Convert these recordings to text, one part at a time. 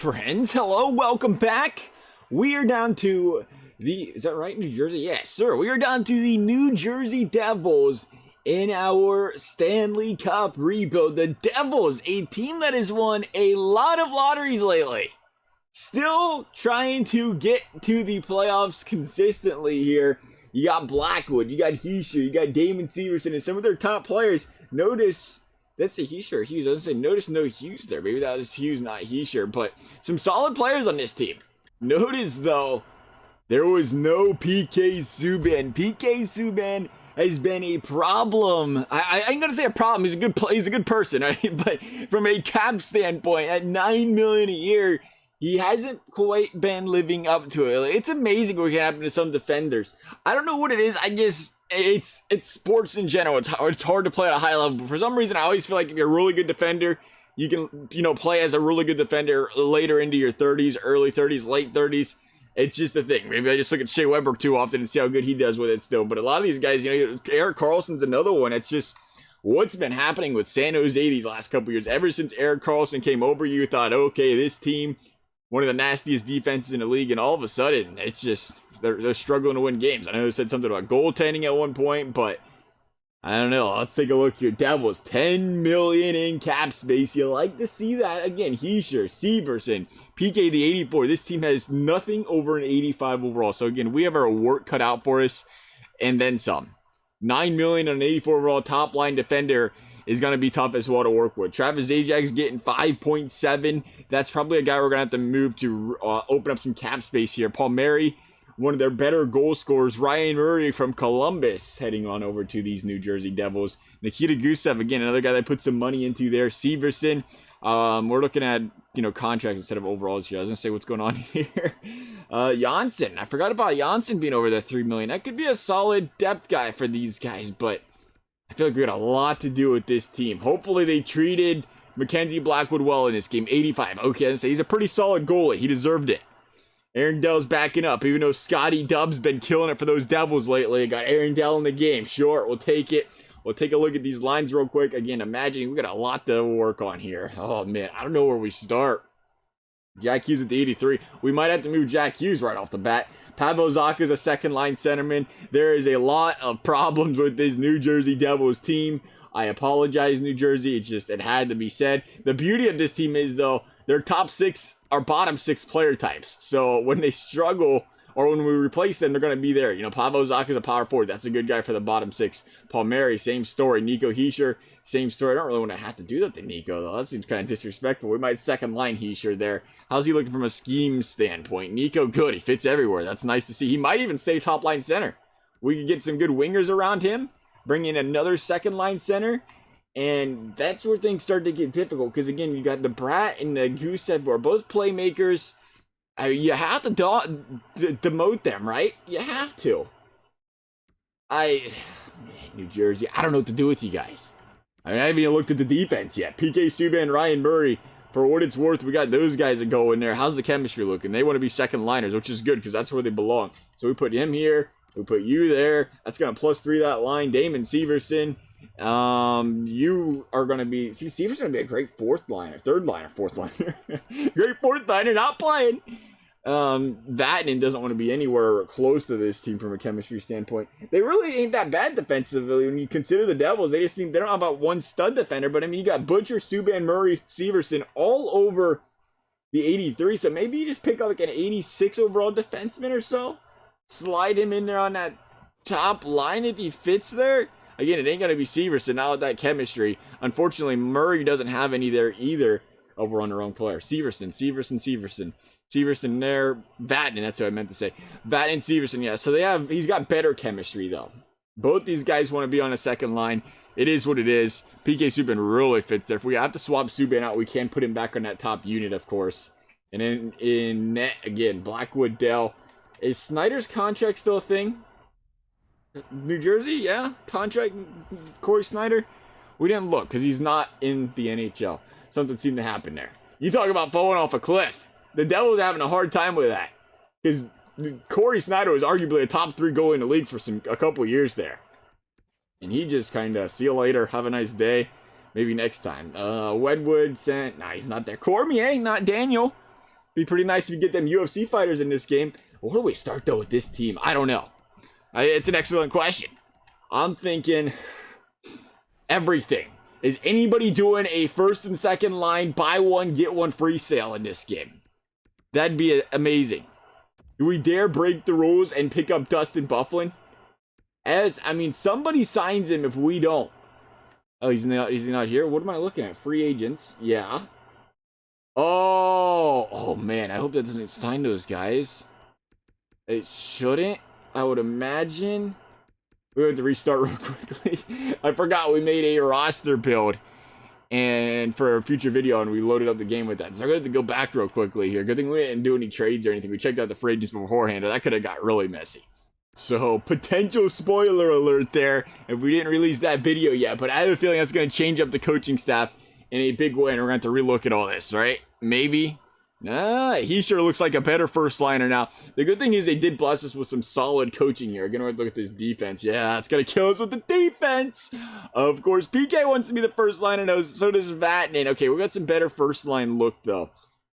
friends. Hello, welcome back. We are down to is that right, New Jersey? Yes, sir. We are down to the New Jersey Devils in our Stanley Cup rebuild. The Devils, a team that has won a lot of lotteries lately. Still trying to get to the playoffs consistently here. You got Blackwood, you got Hischier, you got Damon Severson, and some of their top players. Notice, that's a Hischier or Hughes. I was saying, notice no Hughes there. Maybe that was Hughes, not Hischier. But some solid players on this team. Notice, though, there was no PK Subban. PK Subban has been a problem. I ain't gonna say a problem. He's a good person, right? But from a cap standpoint, at $9 million a year, he hasn't quite been living up to it. It's amazing what can happen to some defenders. I don't know what it is. I guess it's sports in general. It's hard to play at a high level. But for some reason, I always feel like if you're a really good defender, you can play as a really good defender later into your 30s, early 30s, late 30s. It's just a thing. Maybe I just look at Shea Weber too often and see how good he does with it still. But a lot of these guys, Erik Karlsson's another one. It's just what's been happening with San Jose these last couple years. Ever since Erik Karlsson came over, you thought, okay, this team, one of the nastiest defenses in the league, and all of a sudden, it's just, they're struggling to win games. I know they said something about goaltending at one point, but I don't know. Let's take a look here. Devils, $10 million in cap space. You like to see that. Again, Hischier, Severson, PK the 84. This team has nothing over an 85 overall. So again, we have our work cut out for us, and then some. $9 million on an 84 overall top line defender is going to be tough as well to work with. Travis Zajak's getting 5.7. That's probably a guy we're going to have to move to open up some cap space here. Palmieri, one of their better goal scorers. Ryan Murray from Columbus heading on over to these New Jersey Devils. Nikita Gusev, again, another guy that put some money into there. Severson, we're looking at, contracts instead of overalls here. I was going to say what's going on here. Janssen, I forgot about Janssen being over there, $3 million. That could be a solid depth guy for these guys, but I feel like we got a lot to do with this team. Hopefully they treated Mackenzie Blackwood well in this game. 85. Okay, I'd say he's a pretty solid goalie. He deserved it. Aaron Dell's backing up, even though Scotty Dubb's been killing it for those Devils lately. Got Aaron Dell in the game. Sure, we'll take it. We'll take a look at these lines real quick. Again, imagining we got a lot to work on here. Oh, man, I don't know where we start. Jack Hughes at the 83. We might have to move Jack Hughes right off the bat. Pavel Zacha's a second-line centerman. There is a lot of problems with this New Jersey Devils team. I apologize, New Jersey. It had to be said. The beauty of this team is, though, their top six are bottom six player types. So when they struggle or when we replace them, they're going to be there. Pavel Zacha's a power forward. That's a good guy for the bottom six. Palmieri, same story. Nico Hischier, same story. I don't really want to have to do that to Nico, though. That seems kind of disrespectful. We might second-line Hischier there. How's he looking from a scheme standpoint? Nico, good. He fits everywhere. That's nice to see. He might even stay top-line center. We could get some good wingers around him, bring in another second-line center, and that's where things start to get difficult. Because, again, you got the Brat and the Gusev, who are both playmakers. I mean, you have to demote them, right? You have to. New Jersey, I don't know what to do with you guys. I haven't even looked at the defense yet. PK Subban, Ryan Murray. For what it's worth, we got those guys that go in there. How's the chemistry looking? They want to be second liners, which is good because that's where they belong. So we put him here. We put you there. That's going to +3 that line. Damon Severson. You are going to be... See, Severson's going to be a great fourth liner. Third liner, fourth liner. Great fourth liner, not playing. Vatanen doesn't want to be anywhere close to this team from a chemistry standpoint. They really ain't that bad defensively when you consider the Devils. They don't have about one stud defender, but I mean, you got Butcher, Subban, Murray, Severson all over the 83. So maybe you just pick up like an 86 overall defenseman or so. Slide him in there on that top line if he fits there. Again, it ain't going to be Severson, not with that chemistry. Unfortunately, Murray doesn't have any there either over on their own player. Severson there, Vatanen, that's what I meant to say. Vatanen, Severson, yeah. So he's got better chemistry, though. Both these guys want to be on a second line. It is what it is. PK Subban really fits there. If we have to swap Subban out, we can put him back on that top unit, of course. And then in net, again, Blackwood, Dell. Is Snyder's contract still a thing? New Jersey, yeah? Contract, Corey Snyder? We didn't look, because he's not in the NHL. Something seemed to happen there. You talk about falling off a cliff. The Devils are having a hard time with that. Because Corey Snyder was arguably a top 3 goalie in the league for a couple years there. And he just kind of, see you later, have a nice day. Maybe next time. Wedwood sent, nah, he's not there. Cormier, not Daniel. Be pretty nice if you get them UFC fighters in this game. Where do we start, though, with this team? I don't know. It's an excellent question. I'm thinking everything. Is anybody doing a first and second line, buy one, get one free sale in this game? That'd be amazing. Do we dare break the rules and pick up Dustin Byfuglien? Somebody signs him if we don't. Oh, he's not here? What am I looking at? Free agents. Yeah. Oh, man. I hope that doesn't sign those guys. It shouldn't, I would imagine. We have to restart real quickly. I forgot we made a roster build and for a future video, and we loaded up the game with that. So I'm going to have to go back real quickly here. Good thing we didn't do any trades or anything. We checked out the free agents beforehand, or that could have got really messy. So, potential spoiler alert there if we didn't release that video yet. But I have a feeling that's going to change up the coaching staff in a big way, and we're going to have to relook at all this, right? Maybe. Nah, he sure looks like a better first liner now. The good thing is they did bless us with some solid coaching here. Again, we're going to look at this defense. Yeah, it's going to kill us with the defense. Of course, PK wants to be the first liner. So does Vatanen. Okay, we got some better first line look, though.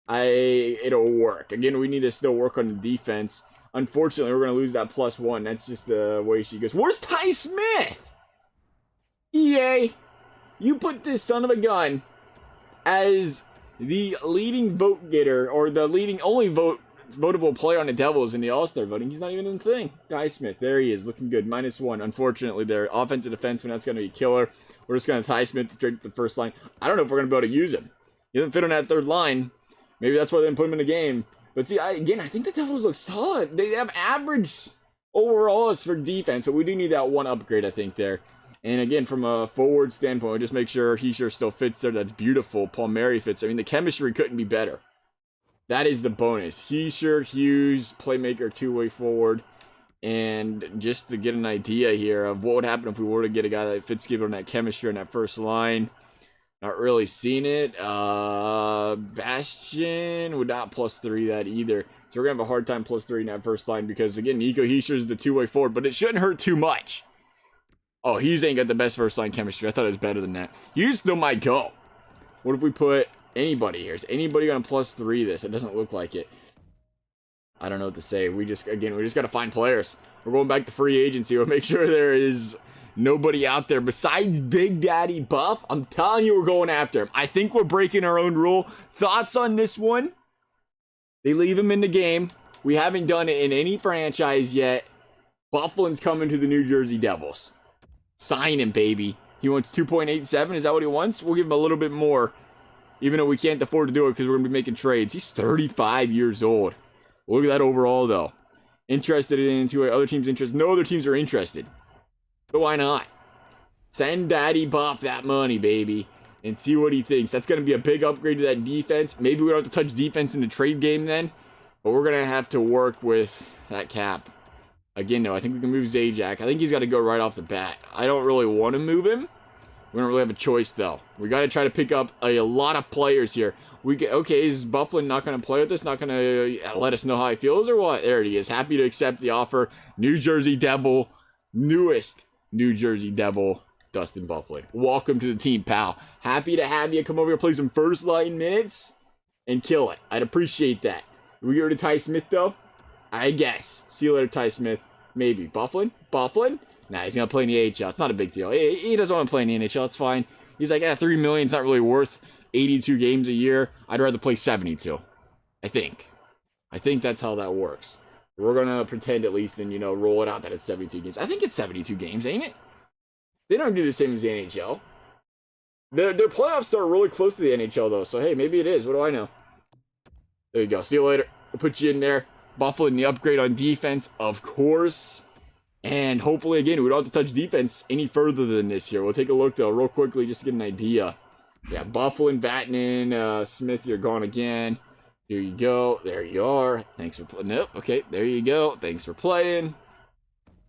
It'll work. Again, we need to still work on the defense. Unfortunately, we're going to lose that +1. That's just the way she goes. Where's Ty Smith? EA, you put this son of a gun as the leading vote getter, or the leading only votable player on the Devils in the All-Star voting. He's not even in the thing. Ty Smith, there he is, looking good. -1. Unfortunately, their offensive defenseman, that's going to be killer. We're just going to Ty Smith straight to the first line. I don't know if we're going to be able to use him. He doesn't fit on that third line. Maybe that's why they didn't put him in the game. But see, I think the Devils look solid. They have average overalls for defense, but we do need that one upgrade, I think, there. And again, from a forward standpoint, we'll just make sure he sure still fits there. That's beautiful. Palmieri fits. I mean, the chemistry couldn't be better. That is the bonus. Heischer, Hughes, playmaker, two-way forward. And just to get an idea here of what would happen if we were to get a guy that fits given that chemistry on that first line. Not really seen it. Bastian would not +3 that either. So we're going to have a hard time +3 in that first line because, again, Nico Hischier is the two-way forward, but it shouldn't hurt too much. Oh, Hughes ain't got the best first line chemistry. I thought it was better than that. Hughes still might go. What if we put anybody here? Is anybody going to +3 this? It doesn't look like it. I don't know what to say. We just got to find players. We're going back to free agency. We'll make sure there is nobody out there besides Big Daddy Buff. I'm telling you, we're going after him. I think we're breaking our own rule. Thoughts on this one? They leave him in the game. We haven't done it in any franchise yet. Byfuglien's coming to the New Jersey Devils. Sign him, baby. He wants 2.87. Is that what he wants? We'll give him a little bit more, even though we can't afford to do it because we're going to be making trades. He's 35 years old. Look at that overall, though. Interested in two other teams interested. No other teams are interested. But why not? Send Daddy Buff that money, baby, and see what he thinks. That's going to be a big upgrade to that defense. Maybe we don't have to touch defense in the trade game then, but we're going to have to work with that cap. Again, though, I think we can move Zajac. I think he's got to go right off the bat. I don't really want to move him. We don't really have a choice, though. We got to try to pick up a lot of players here. Okay, is Byfuglien not going to play with us? Not going to let us know how he feels or what? There he is. Happy to accept the offer. New Jersey Devil, newest New Jersey Devil, Dustin Byfuglien. Welcome to the team, pal. Happy to have you come over here, play some first line minutes, and kill it. I'd appreciate that. We get rid of Ty Smith, though? I guess. See you later, Ty Smith. Maybe. Byfuglien? Nah, he's going to play in the AHL. It's not a big deal. He doesn't want to play in the NHL. It's fine. He's like, $3 million is not really worth 82 games a year. I'd rather play 72. I think that's how that works. We're going to pretend at least and, roll it out that it's 72 games. I think it's 72 games, ain't it? They don't do the same as the NHL. Their playoffs start really close to the NHL, though. So, hey, maybe it is. What do I know? There you go. See you later. I'll put you in there. Byfuglien, the upgrade on defense, of course. And hopefully, again, we don't have to touch defense any further than this here. We'll take a look, though, real quickly just to get an idea. Yeah, Byfuglien, Vatanen, Smith, you're gone again. Here you go. There you are. Thanks for playing. Nope. Okay, there you go. Thanks for playing.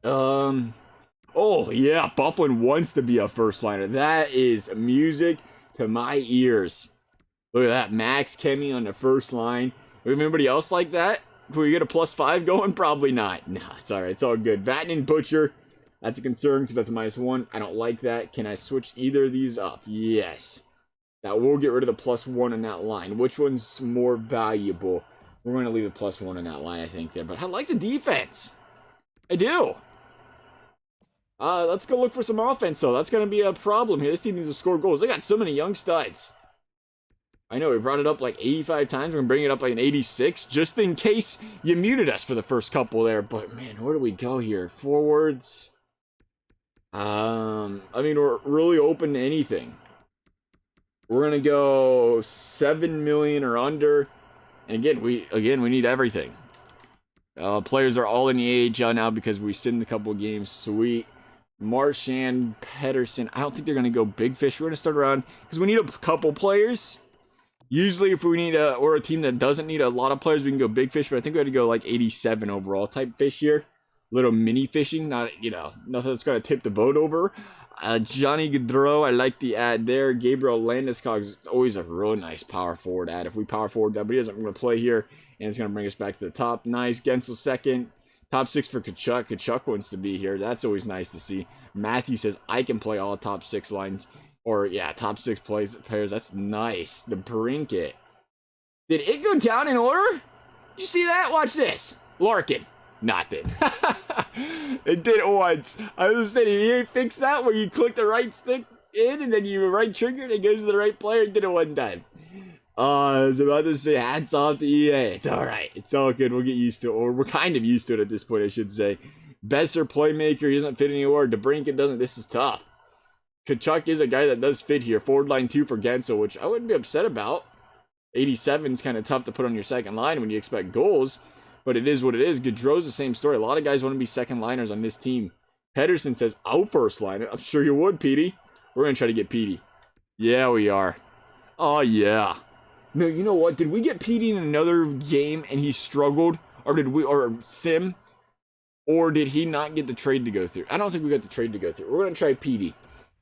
Oh, yeah, Byfuglien wants to be a first liner. That is music to my ears. Look at that. Max Kemi on the first line. We have anybody else like that? Can we get a +5 going? Probably not. Nah, it's all right. It's all good. Vatanen, Butcher. That's a concern because that's a -1. I don't like that. Can I switch either of these up? Yes. That will get rid of the +1 on that line. Which one's more valuable? We're going to leave a +1 in that line, I think, there. But I like the defense. I do. Let's go look for some offense, though. That's going to be a problem here. This team needs to score goals. They got so many young studs. I know we brought it up like 85 times. We're going to bring it up like an 86, just in case you muted us for the first couple there. But, man, where do we go here? Forwards. I mean, we're really open to anything. We're going to go 7 million or under. And again, we need everything. Players are all in the AHL now because we sit in a couple of games. Sweet. Marchand, Pedersen. I don't think they're going to go big fish. We're going to start around because we need a couple players. Usually, if we need or a team that doesn't need a lot of players, we can go big fish. But I think we had to go like 87 overall type fish here. Little mini fishing, not nothing that's going to tip the boat over. Johnny Gaudreau, I like the ad there. Gabriel Landeskog is always a real nice power forward ad. If we power forward that, but he doesn't want to play here, and it's going to bring us back to the top. Nice. Gensel second. Top 6 for Tkachuk. Tkachuk wants to be here. That's always nice to see. Matthew says, I can play all top 6 lines. Or, yeah, top 6 players. That's nice. The Brinket. Did it go down in order? Did you see that? Watch this. Larkin. Not did. It did once. I was saying, you ain't fix that where you click the right stick in and then you right trigger and it goes to the right player. It did it one time. I was about to say hats off to EA. It's alright. It's all good. We'll get used to it. Or we're kind of used to it at this point, I should say. Besser playmaker. He doesn't fit anywhere. DeBrincat doesn't. This is tough. Tkachuk is a guy that does fit here. Forward line 2 for Gensel, which I wouldn't be upset about. 87 is kind of tough to put on your second line when you expect goals. But it is what it is. Gaudreau's the same story. A lot of guys want to be second liners on this team. Pedersen says, I'll first liner. I'm sure you would, Petey. We're going to try to get Petey. Yeah, we are. Oh, yeah. No, you know what? Did we get Petey in another game and he struggled? Or Sim? Or did he not get the trade to go through? I don't think we got the trade to go through. We're going to try Petey.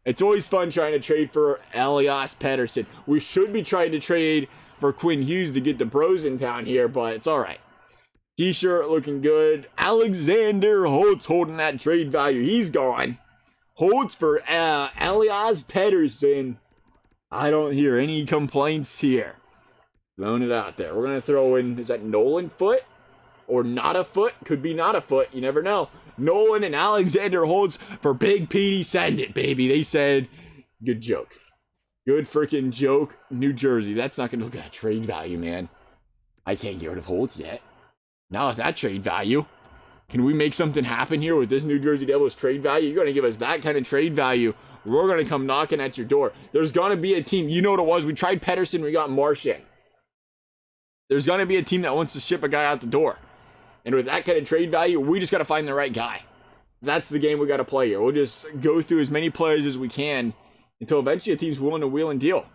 It's always fun trying to trade for Elias Pettersson. We should be trying to trade for Quinn Hughes to get the bros in town here, but it's all right. T-shirt looking good. Alexander Holtz holding that trade value. He's gone. Holtz for Elias Pettersson. I don't hear any complaints here. Throwing it out there. We're going to throw in, is that Nolan Foot? Or not a foot? Could be not a foot. You never know. Nolan and Alexander Holtz for Big Petey. Send it, baby. They said, good joke. Good freaking joke. New Jersey. That's not going to look at that trade value, man. I can't get rid of Holtz yet. Now with that trade value, can we make something happen here with this New Jersey Devils trade value? You're going to give us that kind of trade value. We're going to come knocking at your door. There's going to be a team. You know what it was? We tried Pedersen. We got Marchand. There's going to be a team that wants to ship a guy out the door. And with that kind of trade value, we just got to find the right guy. That's the game we got to play here. We'll just go through as many players as we can until eventually a team's willing to wheel and deal.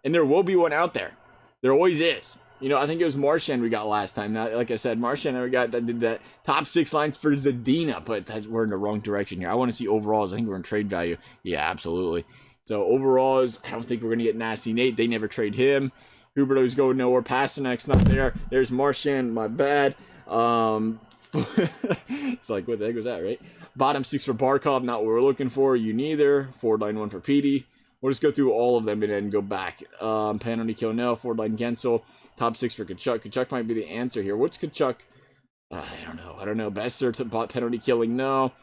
And there will be one out there. There always is. You know, I think it was Marchand we got last time. Now, like I said, Marchand we got that did that top 6 lines for Zadina, but we're in the wrong direction here. I want to see overalls. I think we're in trade value. Yeah, absolutely. So overalls, I don't think we're going to get Nasty Nate. They never trade him. Huberto's going nowhere. Pasternak's not there. There's Marchand. My bad. It's like, what the heck was that, right? Bottom 6 for Barkov. Not what we're looking for. You neither. Forward line 1 for Petey. We'll just go through all of them and then go back. Penalty kill no. Forward line Gensel. Top 6 for Tkachuk. Tkachuk might be the answer here. What's Tkachuk? I don't know. Besser to penalty killing. No.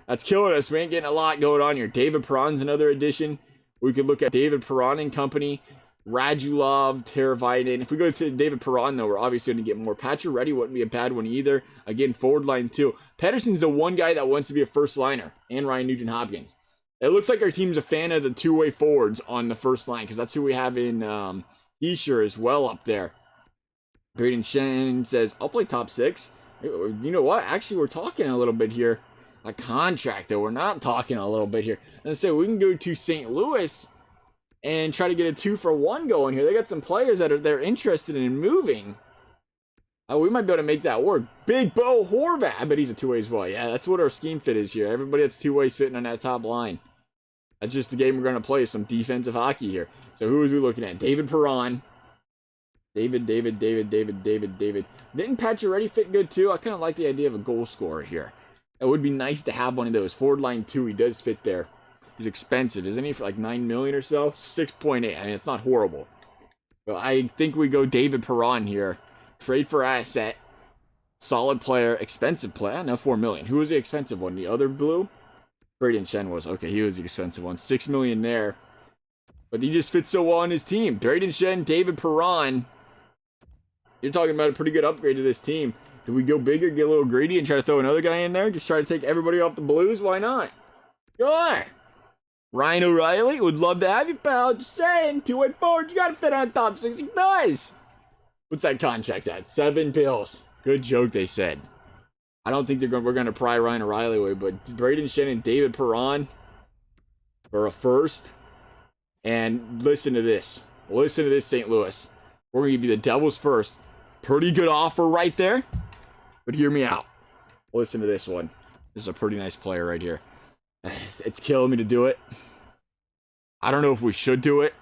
That's killing us. We ain't getting a lot going on here. David Perron's another addition. We could look at David Perron and company. Radulov, Teravainen. If we go to David Perron, though, we're obviously going to get more. Pacioretty wouldn't be a bad one either. Again, forward line 2. Pedersen's the one guy that wants to be a first liner. And Ryan Nugent-Hopkins. It looks like our team's a fan of the two-way forwards on the first line. Because that's who we have in Escher as well up there. Braden Shen says, I'll play top 6. You know what? Actually, we're talking a little bit here. A contract, though. We're not talking a little bit here. Let's say we can go to St. Louis and try to get a 2-for-1 going here. They got some players that they're interested in moving. We might be able to make that work. Big Bo Horvat, but he's a two-way as well. Yeah, that's what our scheme fit is here. Everybody that's two-ways fitting on that top line. That's just the game we're going to play, some defensive hockey here. So who is we looking at? David Perron. David. Didn't Pacioretty fit good too? I kind of like the idea of a goal scorer here. It would be nice to have one of those. Forward line 2, he does fit there. He's expensive, isn't he? For like 9 million or so? 6.8. I mean, it's not horrible. But I think we go David Perron here. trade for asset, solid player, expensive player. No, 4 million. Who was the expensive one? The other blue? Brady Shen was. Okay, he was the expensive one. 6 million there. But he just fits so well on his team. Brady Shen, David Perron. You're talking about a pretty good upgrade to this team. Do we go bigger, get a little greedy, and try to throw another guy in there? Just try to take everybody off the Blues? Why not? Sure. Ryan O'Reilly, would love to have you, pal. Just saying, 2-way forward, you gotta fit on top 6. He does. What's that contract at? 7 bills. Good joke, they said. I don't think we're gonna pry Ryan O'Reilly away, but Braden Shen and David Perron for a first. And listen to this. Listen to this, St. Louis. We're gonna give you the Devils first. Pretty good offer right there. But hear me out. Listen to this one. This is a pretty nice player right here. It's killing me to do it. I don't know if we should do it.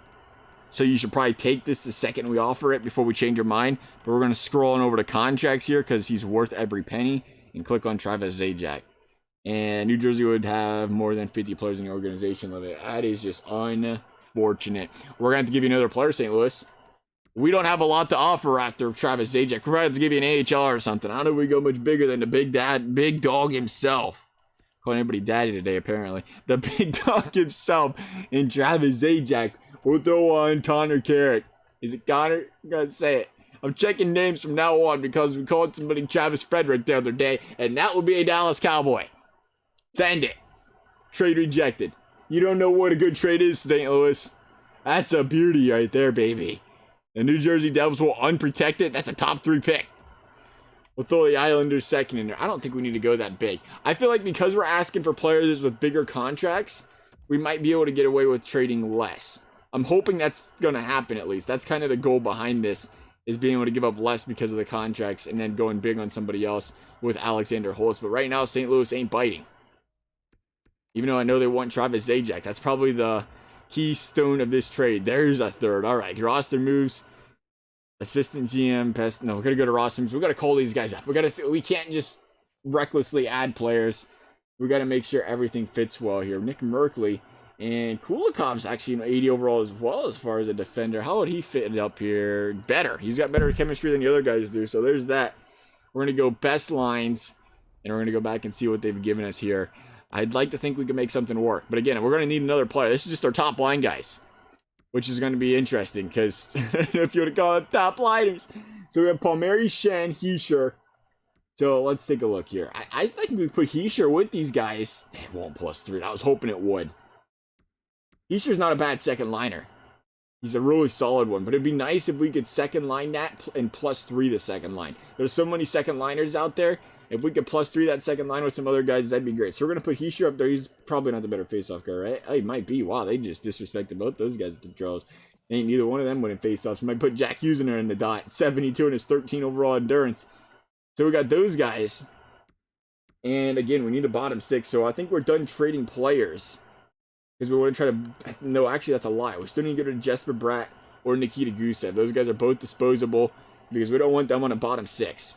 So you should probably take this the second we offer it before we change our mind. But we're going to scroll on over to contracts here because he's worth every penny. And click on Travis Zajac. And New Jersey would have more than 50 players in the organization. That is just unfortunate. We're going to have to give you another player, St. Louis. We don't have a lot to offer after Travis Zajac. We're going to have to give you an AHL or something. I don't know if we go much bigger than the big dog himself. Calling everybody daddy today, apparently. The big dog himself in Travis Zajac. We'll throw on Connor Carrick. Is it Connor? I gotta say it. I'm checking names from now on because we called somebody Travis Frederick the other day, and that would be a Dallas Cowboy. Send it. Trade rejected. You don't know what a good trade is, St. Louis. That's a beauty right there, baby. The New Jersey Devils will unprotect it. That's a top 3 pick. We'll throw the Islanders second in there. I don't think we need to go that big. I feel like because we're asking for players with bigger contracts, we might be able to get away with trading less. I'm hoping that's going to happen at least. That's kind of the goal behind this, is being able to give up less because of the contracts and then going big on somebody else with Alexander Holtz. But right now, St. Louis ain't biting. Even though I know they want Travis Zajac. That's probably the keystone of this trade. There's a third. All right, roster moves. Assistant GM, best. No, we're gonna go to roster moves. We gotta call these guys up. We can't just recklessly add players. We gotta make sure everything fits well here. Nick Merkley and Kulikov's actually an 80 overall as well as far as a defender. How would he fit it up here? Better. He's got better chemistry than the other guys do. So there's that. We're gonna go best lines, and we're gonna go back and see what they've given us here. I'd like to think we can make something work, but again, we're gonna need another player. This is just our top line guys, which is going to be interesting because if you want to call them top liners. So we have Palmieri, Shen, Heischer. So let's take a look here. I think we put Heischer with these guys. It won't +3. I was hoping it would. Heischer's not a bad second liner. He's a really solid one, but it'd be nice if we could second line that and +3 the second line. There's so many second liners out there. If we could +3 that second line with some other guys, that'd be great. So we're going to put Heischer up there. He's probably not the better faceoff guy, right? Oh, he might be. Wow, they just disrespected both those guys at the draws. Ain't neither one of them winning faceoffs. Might put Jack Hughes in there in the dot. 72 and his 13 overall endurance. So we got those guys. And again, we need a bottom 6. So I think we're done trading players. Because we want to try to... No, actually, that's a lie. We still need to get rid of Jesper Bratt or Nikita Gusev. Those guys are both disposable. Because we don't want them on a bottom 6.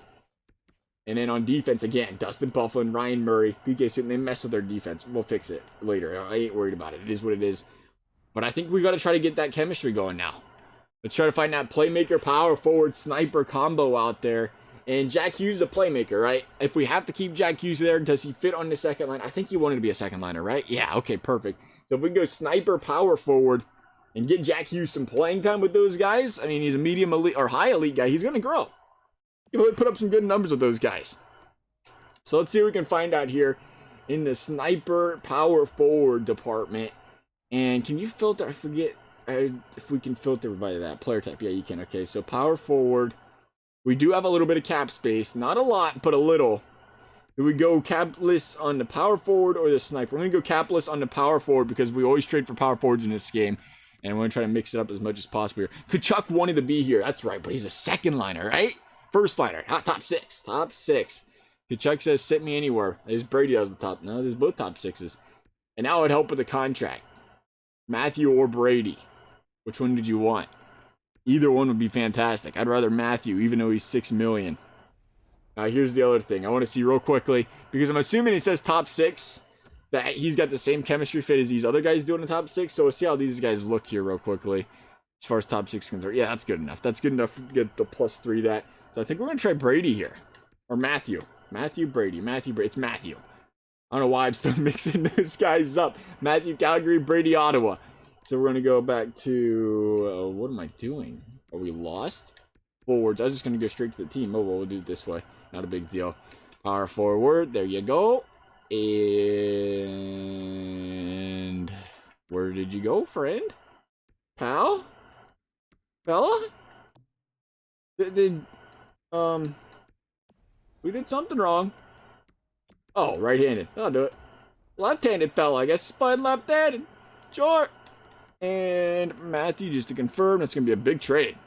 And then on defense, again, Dustin Byfuglien, Ryan Murray, PK Subban, they mess with their defense. We'll fix it later. I ain't worried about it. It is what it is. But I think we got to try to get that chemistry going now. Let's try to find that playmaker, power forward, sniper combo out there. And Jack Hughes is a playmaker, right? If we have to keep Jack Hughes there, does he fit on the second line? I think he wanted to be a second liner, right? Yeah, okay, perfect. So if we go sniper, power forward, and get Jack Hughes some playing time with those guys, I mean, he's a medium elite or high elite guy. He's going to grow. He'll put up some good numbers with those guys. So let's see what we can find out here in the sniper power forward department. And can you filter? I forget if we can filter by that player type. Yeah, you can. Okay, so power forward. We do have a little bit of cap space. Not a lot, but a little. Do we go capless on the power forward or the sniper? We're going to go capless on the power forward because we always trade for power forwards in this game. And we're going to try to mix it up as much as possible here. Tkachuk wanted to be here. That's right, but he's a second liner, right? First liner, not top 6. Top 6. Tkachuk says, sit me anywhere. There's Brady as the top. No, there's both top 6s. And that would help with the contract. Matthew or Brady. Which one did you want? Either one would be fantastic. I'd rather Matthew, even though he's $6 million. Now, here's the other thing. I want to see real quickly, because I'm assuming it says top 6, that he's got the same chemistry fit as these other guys do in the top 6. So we'll see how these guys look here real quickly. As far as top 6 concerned. Yeah, that's good enough. That's good enough to get the +3 that. So I think we're going to try Brady here. Or Matthew. Matthew Brady. It's Matthew. I don't know why I'm still mixing those guys up. Matthew, Calgary, Brady, Ottawa. So we're going to go back to... what am I doing? Are we lost? Forwards. I was just going to go straight to the team. Oh, well, we'll do it this way. Not a big deal. Power forward. There you go. And... where did you go, friend? Pal? Fella? We did something wrong. Oh, right-handed. I'll do it. Left-handed fella. I guess playing left-handed. Sure. And Matthew, just to confirm, that's going to be a big trade.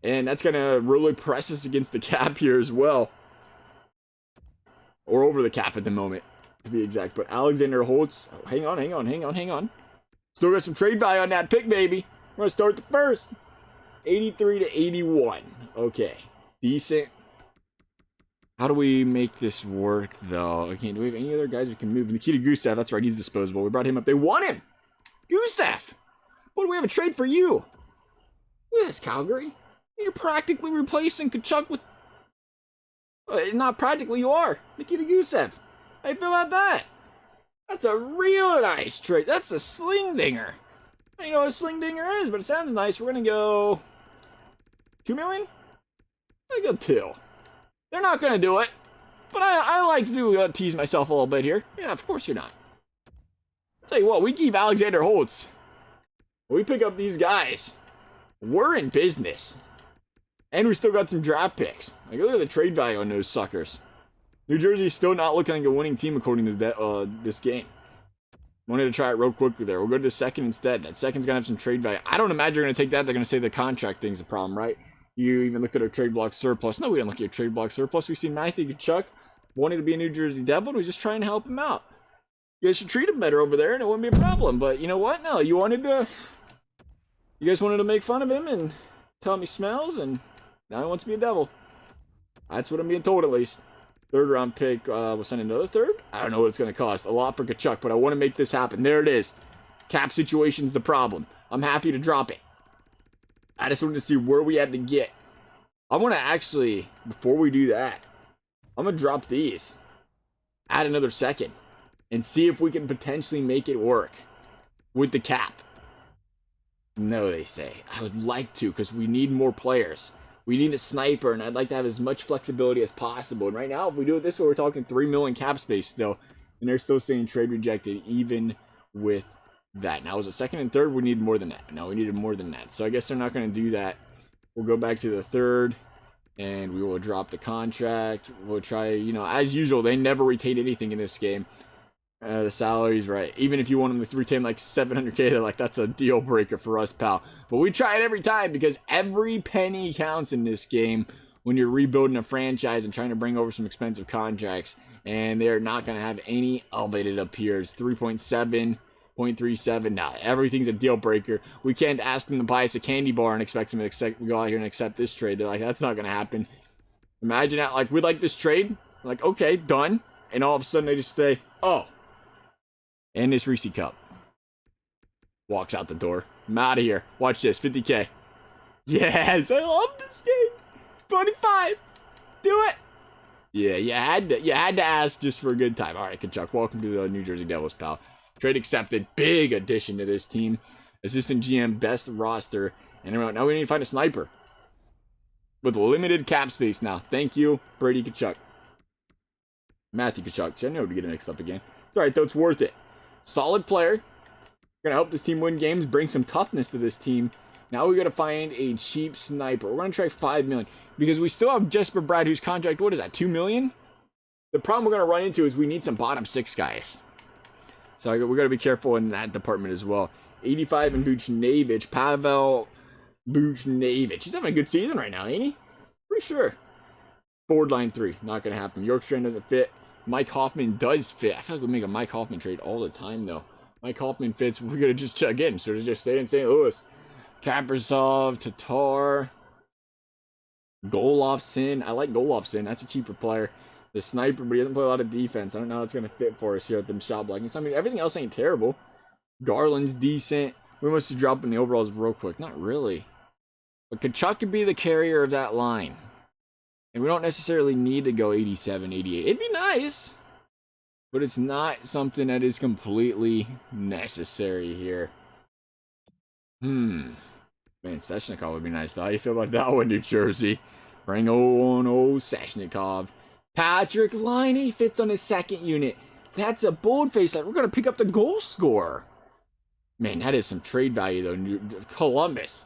And that's going to really press us against the cap here as well. Or over the cap at the moment, to be exact. But Alexander Holtz, oh, hang on. Still got some trade value on that pick, baby. We're going to start the first. 83 to 81. Okay. Decent. How do we make this work, though? Okay, do we have any other guys we can move? Nikita Gusev, that's right, he's disposable. We brought him up. They want him! Gusev! What, do we have a trade for you? Look at this, Calgary. You're practically replacing Tkachuk with... not practically, you are. Nikita Gusev. How you feel about that? That's a real nice trade. That's a sling dinger. I don't know what a sling dinger is, but it sounds nice. We're going to go... 2 million? I go 2. They're not going to do it. But I like to tease myself a little bit here. Yeah, of course you're not. I'll tell you what, we keep Alexander Holtz. We pick up these guys. We're in business. And we still got some draft picks. Like, look at the trade value on those suckers. New Jersey's still not looking like a winning team according to this game. Wanted to try it real quickly there. We'll go to the second instead. That second's going to have some trade value. I don't imagine you're going to take that. They're going to say the contract thing's a problem, right? You even looked at our trade block surplus. No, we didn't look at your trade block surplus. We seen Matthew Tkachuk wanting to be a New Jersey Devil, and we're just trying to help him out. You guys should treat him better over there, and it wouldn't be a problem. But you know what? No, you guys wanted to make fun of him and tell him he smells, and now he wants to be a Devil. That's what I'm being told, at least. Third round pick. We'll send another third? I don't know what it's going to cost. A lot for Tkachuk, but I want to make this happen. There it is. Cap situation's the problem. I'm happy to drop it. I just wanted to see where we had to get. I want to actually, before we do that, I'm going to drop these. Add another second. And see if we can potentially make it work. With the cap. No, they say. I would like to, because we need more players. We need a sniper, and I'd like to have as much flexibility as possible. And right now, if we do it this way, we're talking 3 million cap space still. And they're still saying trade rejected, even with that. Now, as a second and third, we need more than that. No, we needed more than that. So I guess they're not going to do that. We'll go back to the third, and we will drop the contract. We'll try, as usual, they never retain anything in this game. The salary's right. Even if you want them to retain like 700K, they're like, that's a deal breaker for us, pal. But we try it every time because every penny counts in this game when you're rebuilding a franchise and trying to bring over some expensive contracts. And they're not going to have any elevated up here. It's 3.7, 0.37. Now, everything's a deal breaker. We can't ask them to buy us a candy bar and expect them to go out here and accept this trade. They're like, that's not going to happen. Imagine that, like, we like this trade. We're like, okay, done. And all of a sudden they just say, oh. And this Reese Cup. Walks out the door. I'm out of here. Watch this. 50K. Yes, I love this game. 25. Do it. Yeah, you had to ask just for a good time. All right, Tkachuk, welcome to the New Jersey Devils, pal. Trade accepted. Big addition to this team. Assistant GM, best roster. And now we need to find a sniper. With limited cap space now. Thank you, Brady Tkachuk. Matthew Tkachuk. See, I know to get it mixed up again. It's all right, though. It's worth it. Solid player. Gonna help this team win games, bring some toughness to this team. Now we gotta find a cheap sniper. We're gonna try 5 million because we still have Jesper Brad, whose contract, what is that, 2 million? The problem we're gonna run into is we need some bottom 6 guys. So we gotta be careful in that department as well. 85 in Buchnevich, Pavel Buchnevich. He's having a good season right now, ain't he? Pretty sure. Forward line 3, not gonna happen. Yorkstrand doesn't fit. Mike Hoffman does fit. I feel like we make a Mike Hoffman trade all the time, though. Mike Hoffman fits. We're going to just check in. So just stay in St. Louis. Kaprizov, Tatar, Golovsin. I like Golovsin. That's a cheaper player. The sniper, but he doesn't play a lot of defense. I don't know how it's going to fit for us here at them shot blocking. So, I mean, everything else ain't terrible. Garland's decent. We must have dropped in the overalls real quick. Not really. But Tkachuk could be the carrier of that line. And we don't necessarily need to go 87, 88. It'd be nice, but it's not something that is completely necessary here. Man, Svechnikov would be nice though. How you feel about that one, New Jersey? Bring on old Svechnikov. Patrik Laine fits on his second unit. That's a boldface. We're going to pick up the goal scorer. Man, that is some trade value, though. Columbus.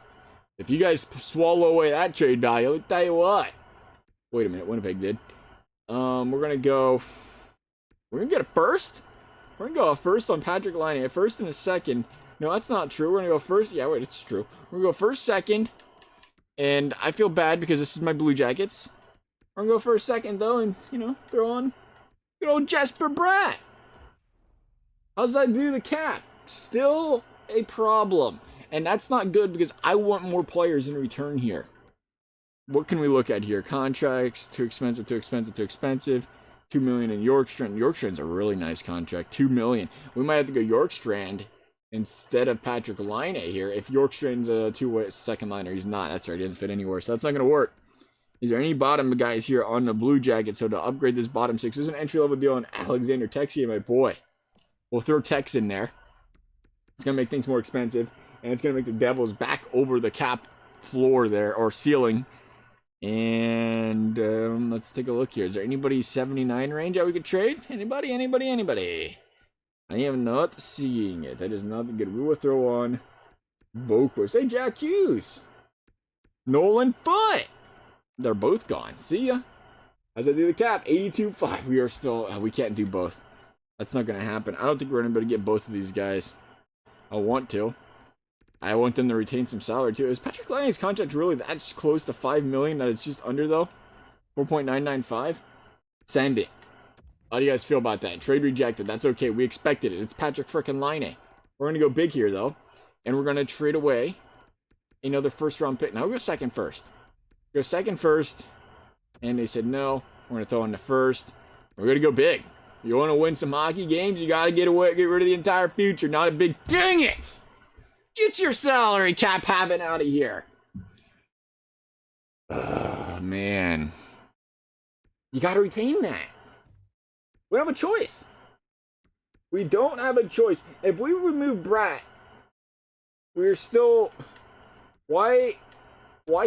If you guys swallow away that trade value, I'll tell you what. Wait a minute. Winnipeg did. We're going to go... We're going to get a first? We're going to go a first on Patrik Laine. A first and a second. No, that's not true. We're going to go first. Yeah, wait, it's true. We're going to go first, second. And I feel bad because this is my Blue Jackets. We're going to go for a second, though, and, you know, throw on good old Jesper Bratt. How's that do the cap? Still a problem. And that's not good because I want more players in return here. What can we look at here? Contracts, too expensive, too expensive, too expensive. $2 million in Yorkstrand. Yorkstrand's a really nice contract. $2 million. We might have to go Yorkstrand instead of Patrik Laine here. If Yorkstrand's a two-way second liner, he's not. That's right, he doesn't fit anywhere, so that's not going to work. Is there any bottom guys here on the Blue Jackets? So to upgrade this bottom six, there's an entry-level deal on Alexander Texier, my boy. We'll throw Tex in there. It's going to make things more expensive, and it's going to make the Devils back over the cap floor there, or ceiling. And let's take a look here. Is there anybody 79 range that we could trade? Anybody? Anybody? I am not seeing it. That is not good. We will throw on Boquist. Hey, Jack Hughes. Nolan Foote. They're both gone. See ya. As I do the cap, 82.5. We are still... we can't do both. That's not going to happen. I don't think we're going to be able to get both of these guys. I want to. I want them to retain some salary, too. Is Patrik Laine's contract really that close to $5 million that it's just under, though? 4.995? Send it. How do you guys feel about that? Trade rejected. That's okay. We expected it. It's Patrik frickin' Laine. We're going to go big here, though. And we're going to trade away another first-round pick. Now we'll go second first. Go second first. And they said no. We're going to throw in the first. We're going to go big. You want to win some hockey games, you got to get rid of the entire future. Not a big... Dang it! Get your salary cap habit out of here. Oh, man. You got to retain that. We don't have a choice. We don't have a choice. If we remove Bratt, we're still... Why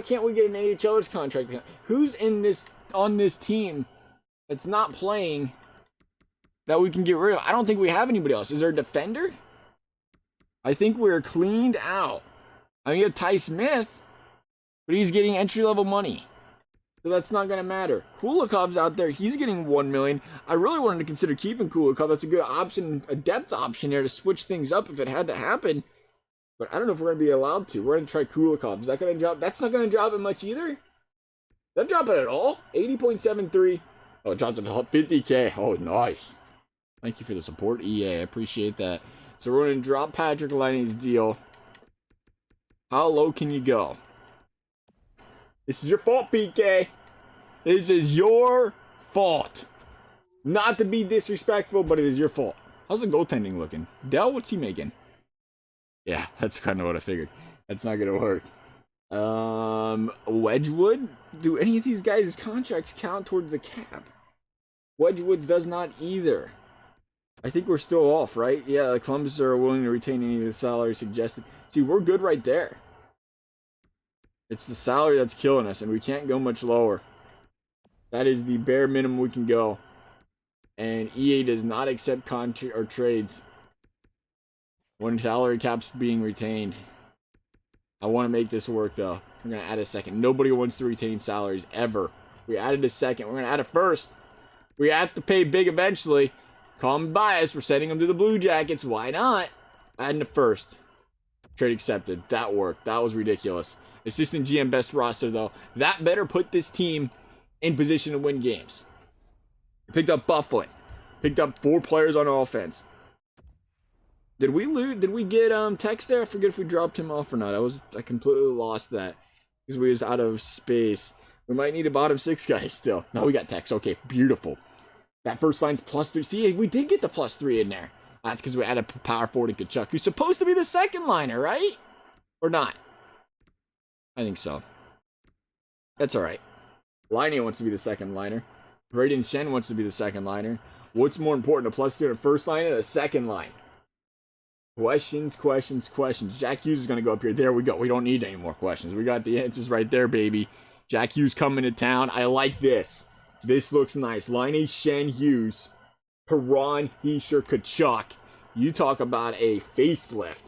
can't we get an AHLer's contract? Who's on this team that's not playing that we can get rid of? I don't think we have anybody else. Is there a defender? I think we're cleaned out. I mean, you have Ty Smith, but he's getting entry-level money. So that's not going to matter. Kulikov's out there. He's getting $1 million. I really wanted to consider keeping Kulikov. That's a good option, a depth option there to switch things up if it had to happen. But I don't know if we're going to be allowed to. We're going to try Kulikov. Is that going to drop? That's not going to drop it much either. That drop it at all? 80.73. Oh, it dropped it to 50K. Oh, nice. Thank you for the support, EA. I appreciate that. So we're going to drop Patrik Laine's deal. How low can you go? This is your fault, PK. This is your fault. Not to be disrespectful, but it is your fault. How's the goaltending looking? Dell, what's he making? Yeah, that's kind of what I figured. That's not going to work. Wedgwood? Do any of these guys' contracts count towards the cap? Wedgwood's does not either. I think we're still off, right? Yeah, the Columbus are willing to retain any of the salary suggested. See, we're good right there. It's the salary that's killing us, and we can't go much lower. That is the bare minimum we can go. And EA does not accept contract or trades when salary cap's being retained. I want to make this work, though. We're going to add a second. Nobody wants to retain salaries, ever. We added a second. We're going to add a first. We have to pay big eventually. Call me biased. We're sending them to the Blue Jackets. Why not? Adding a first. Trade accepted. That worked. That was ridiculous. Assistant GM best roster, though. That better put this team in position to win games. Picked up Buffett. Picked up 4 players on offense. Did we lose? Did we get Tex there? I forget if we dropped him off or not. I completely lost that because we was out of space. We might need a bottom 6 guy still. No, we got Tex. Okay, beautiful. That first line's +3. See, we did get the +3 in there. That's because we added power forward to Tkachuk, who's supposed to be the second liner, right? Or not? I think so. That's all right. Laine wants to be the second liner. Brady and Shen wants to be the second liner. What's more important, a +2 in a first line and a second line? Questions, questions, questions. Jack Hughes is going to go up here. There we go. We don't need any more questions. We got the answers right there, baby. Jack Hughes coming to town. I like this. This looks nice. Laine, Shen, Hughes, Perron, Hischier, Tkachuk. You talk about a facelift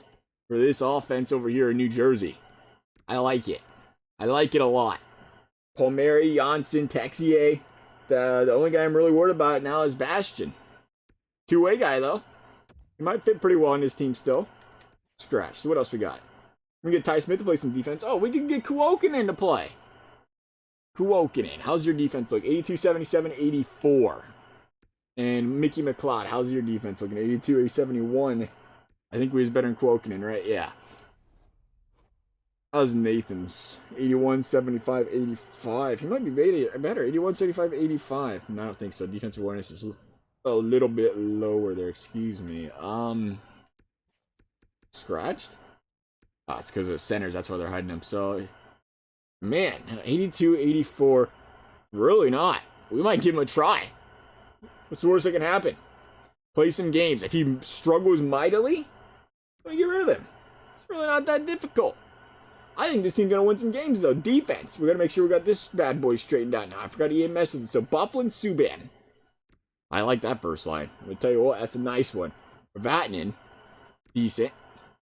for this offense over here in New Jersey. I like it. I like it a lot. Palmieri, Janssen, Texier. The only guy I'm really worried about now is Bastian. Two-way guy, though. He might fit pretty well on this team still. Scratch. So what else we got? We can get Ty Smith to play some defense. Oh, we can get Kuokkanen to play. Kuokkanen. How's your defense look? 82, 77, 84. And Mickey McLeod. How's your defense looking? 82, 80, 71. I think we was better than Kuokkanen, right? Yeah. How's Nathan's? 81, 75, 85. He might be better. 81, 75, 85. No, I don't think so. Defensive awareness is a little bit lower there. Excuse me. Scratched? Oh, it's because of centers. That's why they're hiding him. So, man, 82, 84. Really not. We might give him a try. What's the worst that can happen? Play some games. If he struggles mightily, we get rid of him. It's really not that difficult. I think this team's going to win some games, though. Defense. We're going to make sure we got this bad boy straightened out now. I forgot to mess with it. So, Bufflin, Subban. I like that first line. I'm going to tell you what, that's a nice one. Vatanen, decent.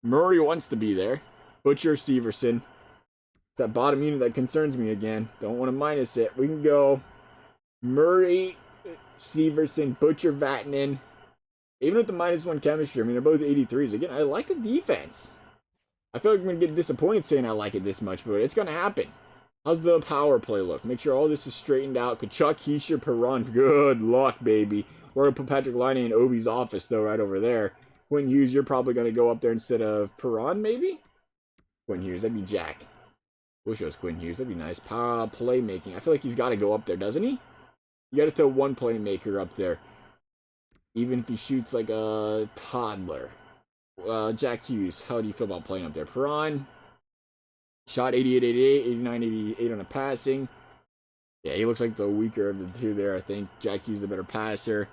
Murray wants to be there. Butcher, Severson. It's that bottom unit that concerns me again. Don't want to minus it. We can go Murray, Severson, Butcher, Vatanen. Even with the -1 chemistry, I mean, they're both 83s. Again, I like the defense. I feel like I'm going to get disappointed saying I like it this much, but it's going to happen. How's the power play look? Make sure all this is straightened out. Tkachuk, Hischier, Perron. Good luck, baby. We're going to put Patrik Laine in Ovi's office, though, right over there. Quinn Hughes, you're probably going to go up there instead of Perron, maybe? Quinn Hughes, that'd be Jack. Wish it was Quinn Hughes. That'd be nice. Power playmaking. I feel like he's got to go up there, doesn't he? You got to throw one playmaker up there. Even if he shoots like a toddler. Jack Hughes, how do you feel about playing up there? Perron, shot 88, 88, 89, 88 on a passing. Yeah, he looks like the weaker of the two there, I think. Jack Hughes the better passer.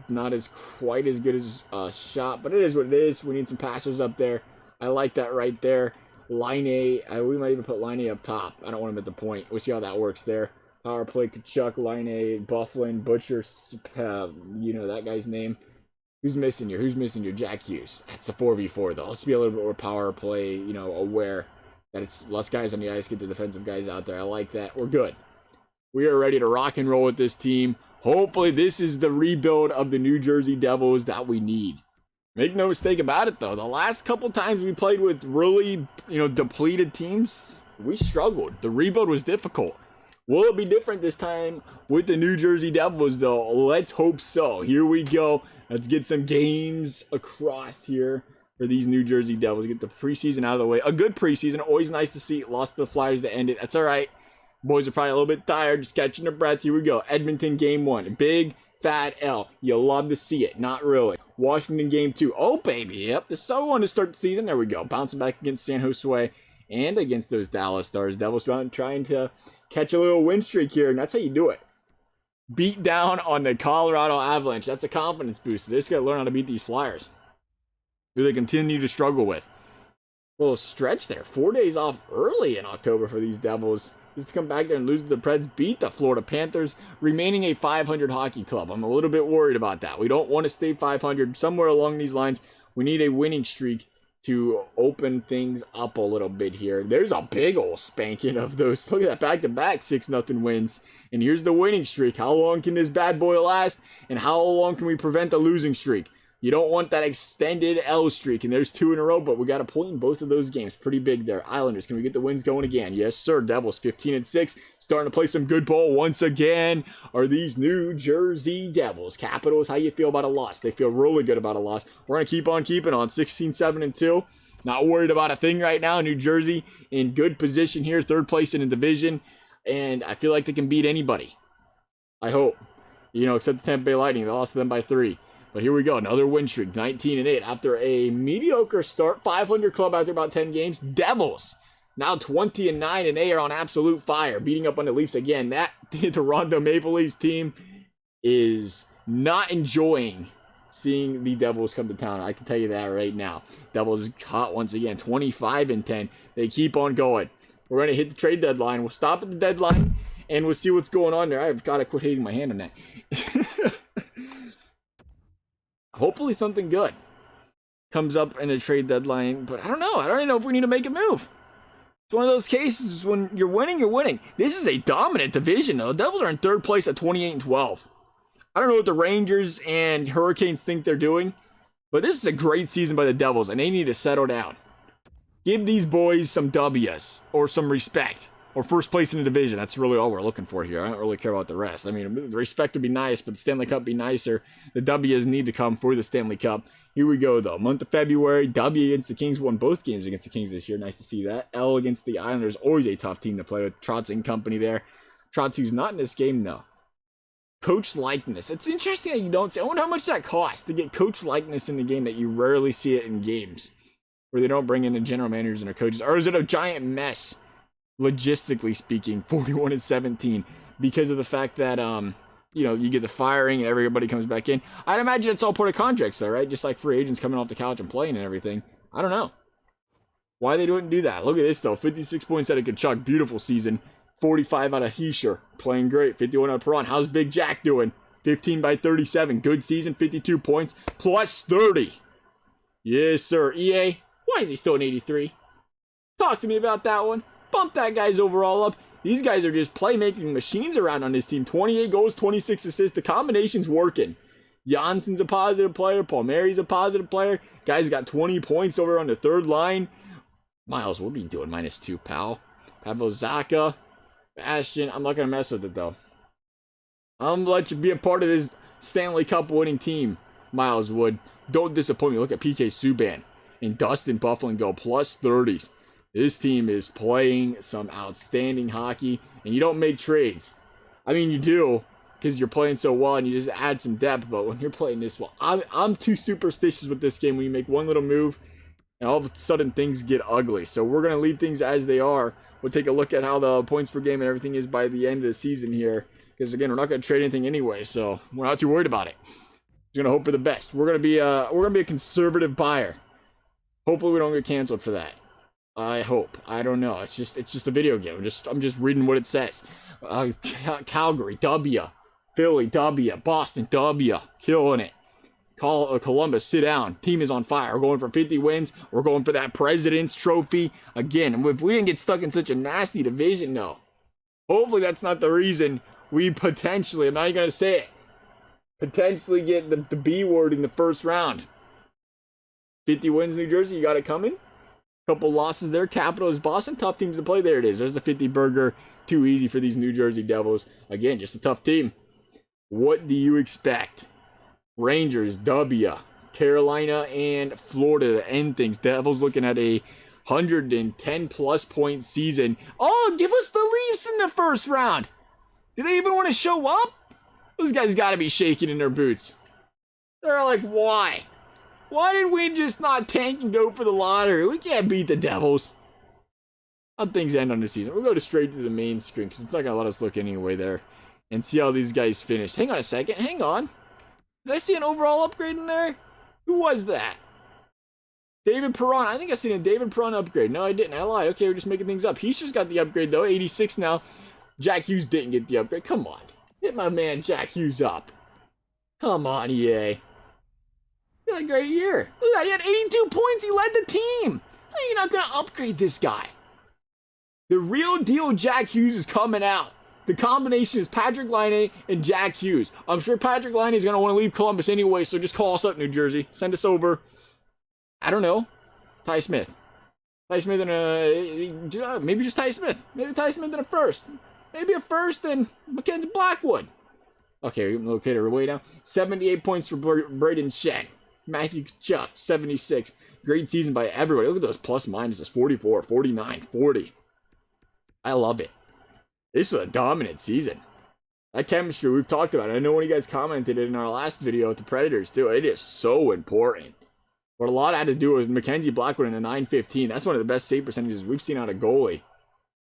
Not as quite as good as shot, but it is what it is. We need some passers up there. I like that right there. Laine, we might even put Laine up top. I don't want him at the point. We'll see how that works there. Power play, Tkachuk, Laine, Bufflin, Butcher, you know that guy's name. Who's missing here? Who's missing here? Jack Hughes. That's a 4v4, though. Let's be a little bit more power play, you know, aware that it's less guys on the ice, get the defensive guys out there. I like that. We're good. We are ready to rock and roll with this team. Hopefully, this is the rebuild of the New Jersey Devils that we need. Make no mistake about it, though. The last couple times we played with really, depleted teams, we struggled. The rebuild was difficult. Will it be different this time with the New Jersey Devils, though? Let's hope so. Here we go. Let's get some games across here for these New Jersey Devils. Get the preseason out of the way. A good preseason. Always nice to see. Lost to the Flyers to end it. That's all right. Boys are probably a little bit tired. Just catching their breath. Here we go. Edmonton game 1. Big fat L. You love to see it. Not really. Washington game 2. Oh, baby. Yep. The so one to start the season. There we go. Bouncing back against San Jose and against those Dallas Stars. Devils trying to catch a little win streak here. And that's how you do it. Beat down on the Colorado Avalanche. That's a confidence booster. They just got to learn how to beat these Flyers, who they continue to struggle with. A little stretch there. 4 days off early in October for these Devils. Just to come back there and lose to the Preds, beat the Florida Panthers, remaining a 500 hockey club. I'm a little bit worried about that. We don't want to stay 500. Somewhere along these lines, we need a winning streak to open things up a little bit here. There's a big old spanking of those. Look at that back-to-back 6-0 wins. And here's the winning streak. How long can this bad boy last? And how long can we prevent the losing streak? You don't want that extended L streak. And there's 2 in a row, but we got a point in both of those games. Pretty big there. Islanders, can we get the wins going again? Yes, sir. Devils 15-6. Starting to play some good ball once again. Are these New Jersey Devils? Capitals, how you feel about a loss? They feel really good about a loss. We're going to keep on keeping on. 16-7-2. Not worried about a thing right now. New Jersey in good position here. 3rd place in the division. And I feel like they can beat anybody. I hope. Except the Tampa Bay Lightning. They lost to them by 3. But here we go. Another win streak. 19-8. After a mediocre start. 500 club after about 10 games. Devils Now 20-9, and they are on absolute fire, beating up on the Leafs again. That Toronto Maple Leafs team is not enjoying seeing the Devils come to town. I can tell you that right now. Devils hot once again, 25-10. They keep on going. We're going to hit the trade deadline. We'll stop at the deadline, and we'll see what's going on there. I've got to quit hitting my hand on that. Hopefully something good comes up in the trade deadline, but I don't know. I don't even know if we need to make a move. It's one of those cases when you're winning, you're winning. This is a dominant division, though. The Devils are in third place at 28-12. I don't know what the Rangers and Hurricanes think they're doing, but this is a great season by the Devils, and they need to settle down. Give these boys some W's or some respect or first place in the division. That's really all we're looking for here. I don't really care about the rest. I mean, the respect would be nice, but the Stanley Cup would be nicer. The W's need to come for the Stanley Cup. Here we go, though. Month of February, W against the Kings. Won both games against the Kings this year. Nice to see that. L against the Islanders. Always a tough team to play with. Trotz and company there. Trotz, who's not in this game, though. Coach likeness. It's interesting that you don't say. I wonder how much that costs to get coach likeness in the game that you rarely see it in games where they don't bring in the general managers and their coaches. Or is it a giant mess, logistically speaking, 41-17, because of the fact that, you get the firing and everybody comes back in. I'd imagine it's all part of contracts, though, right? Just like free agents coming off the couch and playing and everything. I don't know why they wouldn't do that. Look at this, though. 56 points out of Tkachuk. Beautiful season. 45 out of Heischer. Playing great. 51 out of Perron. How's Big Jack doing? 15 by 37. Good season. 52 points. Plus 30. Yes, sir. EA, why is he still an 83? Talk to me about that one. Bump that guy's overall up. These guys are just playmaking machines around on this team. 28 goals, 26 assists. The combination's working. Janssen's a positive player. Palmieri's a positive player. Guys got 20 points over on the third line. Miles, what are you doing? -2, pal. Pavel Zacha. Bastion. I'm not going to mess with it, though. I'm going to let you be a part of this Stanley Cup winning team, Miles Wood. Don't disappoint me. Look at PK Subban and Dustin Bufflin go plus 30s. This team is playing some outstanding hockey, and you don't make trades. I mean, you do, because you're playing so well, and you just add some depth, but when you're playing this well, I'm too superstitious with this game when you make one little move, and all of a sudden things get ugly. So we're going to leave things as they are. We'll take a look at how the points per game and everything is by the end of the season here, because, again, we're not going to trade anything anyway, so we're not too worried about it. We're going to hope for the best. We're going to be a conservative buyer. Hopefully we don't get canceled for that. I hope. I don't know. It's just a video game. I'm just reading what it says. Calgary, W. Philly, W. Boston, W. Killing it. Columbus, sit down. Team is on fire. We're going for 50 wins. We're going for that President's Trophy. Again, if we didn't get stuck in such a nasty division, no. Hopefully that's not the reason we potentially, I'm not even going to say it, potentially get the B word in the first round. 50 wins, New Jersey. You got it coming. Couple losses there. Capital is Boston. Tough teams to play. There it is. There's the 50 burger. Too easy for these New Jersey Devils. Again, just a tough team. What do you expect? Rangers, W. Carolina and Florida to end things. Devils looking at a 110 plus point season. Oh, give us the Leafs in the first round. Do they even want to show up? Those guys got to be shaking in their boots. They're like, why? Why did we just not tank and go for the lottery? We can't beat the Devils. How things end on the season. We'll go straight to the main screen because it's not going to let us look anyway there and see how these guys finish. Hang on a second. Hang on. Did I see an overall upgrade in there? Who was that? David Perron. I think I seen a David Perron upgrade. No, I didn't. I lied. Okay, we're just making things up. Heischer's got the upgrade, though. 86 now. Jack Hughes didn't get the upgrade. Come on. Hit my man Jack Hughes up. Come on, EA. He had a great year. Look at that. He had 82 points. He led the team. How are you not going to upgrade this guy? The real deal Jack Hughes is coming out. The combination is Patrik Laine and Jack Hughes. I'm sure Patrik Laine is going to want to leave Columbus anyway, so just call us up, New Jersey. Send us over. I don't know. Ty Smith. Ty Smith and maybe just Ty Smith. Maybe Ty Smith and a first. Maybe a first and Mackenzie Blackwood. Okay, located her way down. 78 points for Braden Shen. Matthew Tkachuk, 76. Great season by everybody. Look at those plus minuses. 44, 49, 40. I love it. This was a dominant season. That chemistry we've talked about. I know one of you guys commented in our last video with the Predators too. It is so important. But a lot had to do with Mackenzie Blackwood in the 915. That's one of the best save percentages we've seen out of goalie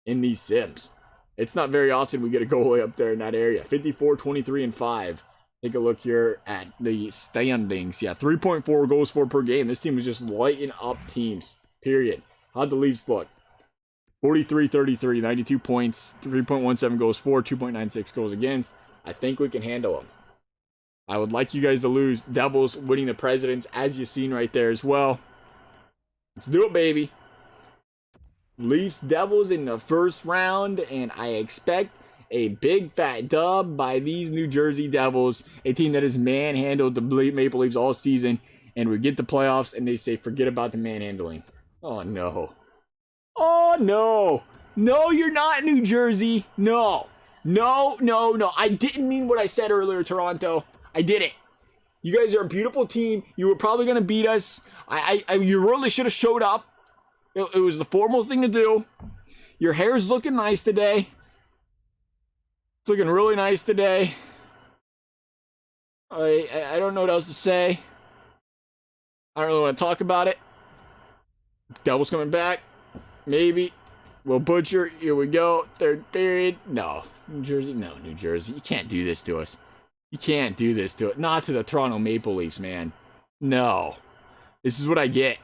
in these sims. It's not very often we get a goalie up there in that area. 54, 23, and 5. Take a look here at the standings. Yeah, 3.4 goals for per game. This team was just lighting up teams, period. How'd the Leafs look? 43, 33, 92 points, 3.17 goals for, 2.96 goals against. I think we can handle them. I would like you guys to lose. Devils winning the Presidents, as you've seen right there as well. Let's do it, baby. Leafs Devils in the first round, and I expect a big fat dub by these New Jersey Devils, a team that has manhandled the Maple Leafs all season, and we get the playoffs, and they say, forget about the manhandling. Oh, no. Oh, no. No, you're not New Jersey. No. No, no, no. I didn't mean what I said earlier, Toronto. I did it. You guys are a beautiful team. You were probably going to beat us. You really should have showed up. It was the formal thing to do. Your hair's looking nice today. It's looking really nice today. I don't know what else to say. I don't really want to talk about it. Devils coming back. Maybe. Will Butcher. Here we go. Third period. No. New Jersey. No, New Jersey. You can't do this to us. You can't do this to it. Not to the Toronto Maple Leafs, man. No. This is what I get.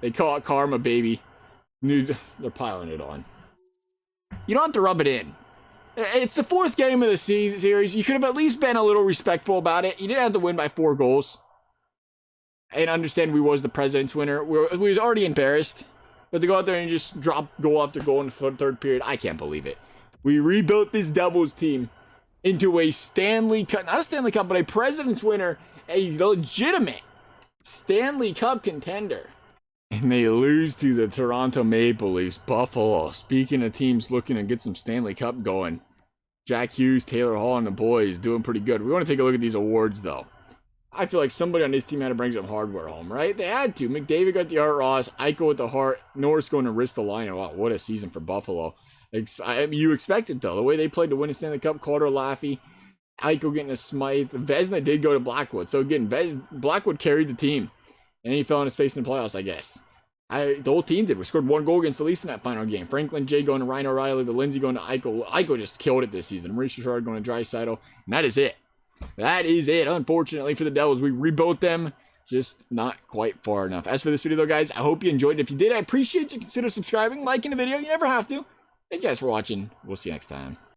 They call it karma, baby. They're piling it on. You don't have to rub it in. It's the fourth game of the series. You could have at least been a little respectful about it. You didn't have to win by 4 goals. And understand we was the President's winner. We was already embarrassed. But to go out there and just drop goal after goal in the third period, I can't believe it. We rebuilt this Devils team into a Stanley Cup, not a Stanley Cup, but a President's winner, a legitimate Stanley Cup contender. And they lose to the Toronto Maple Leafs. Buffalo, speaking of teams looking to get some Stanley Cup going, Jack Hughes, Taylor Hall, and the boys doing pretty good. We want to take a look at these awards, though. I feel like somebody on this team had to bring some hardware home, right? They had to. McDavid got the Art Ross, Eichel with the Hart, Norris going to wrist the line. Wow, what a season for Buffalo. You expect it, though. The way they played to win a Stanley Cup, Carter Laffey, Eichel getting a Smythe. Vezina did go to Blackwood. So, again, Blackwood carried the team. And he fell on his face in the playoffs, I guess. The whole team did. We scored 1 goal against the Leafs in that final game. Franklin J going to Ryan O'Reilly, the Lindsay going to Eichel. Eichel just killed it this season. Maurice Richard going to Draisaitl. And that is it. That is it. Unfortunately for the Devils, we rebuilt them. Just not quite far enough. As for this video, though, guys, I hope you enjoyed it. If you did, I appreciate you consider subscribing, liking the video. You never have to. Thank you guys for watching. We'll see you next time.